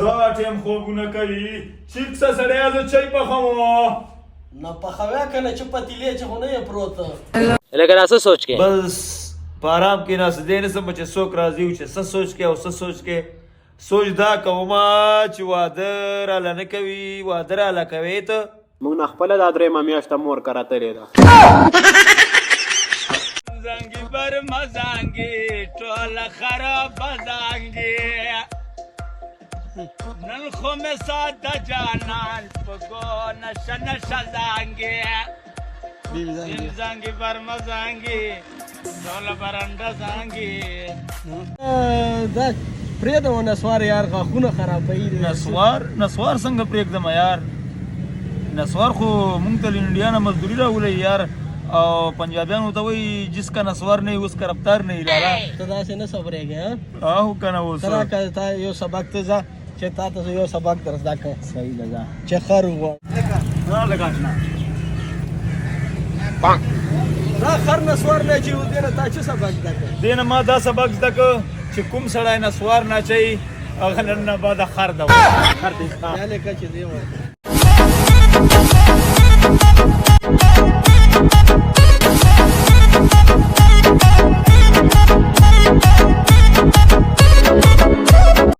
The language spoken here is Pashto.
دا ټیم خوبونه کوي چیک څه سړی زه چای پخوم نه پخویا کنه چې پتیلې چې خو نه یې پروت लेकिन ऐसा सोच के بس په آرام کې ناست دی نه سم چې څوک راځي او چې څه سوچ کې او څه سوچ کې سوچ دا کومه چې واده راله نه کوي واده راله کوي ته موږ نه خپله دا درېیمه میاشته مور کره تېرې ده زنګي بر مزانګي ټوله خراب زنګي نن خو مې ساده جانان پکو نشه نشه زنګي زنګي بر مزانګي ټوله برنده زنګي دا پرېږده و نسوار یار غاښونه خرابوي نسوار څنګه پرېږدم یار نسوار خو مونږ ته له انډیا نه مزدوري راولئ یار او پنجابیانو ته وایي جس کا نسوار نه اس کا رفتار نه لالا ته داسې نه صبرېږې آهو که نه اوس ته راکړه تا یو سبق ته ځه چې تا ته زه یو سبق در زده کړم صحیح ده ځه چې خر وغواړم دا خر نسوار نه چې دې نه تا چې سبق زده کړ دې نه ما دا سبق زده کړ چې کوم سړی نسوار نه اچوي هغه نن نه بعده خر ده خر دې یا لکه چې دې وایي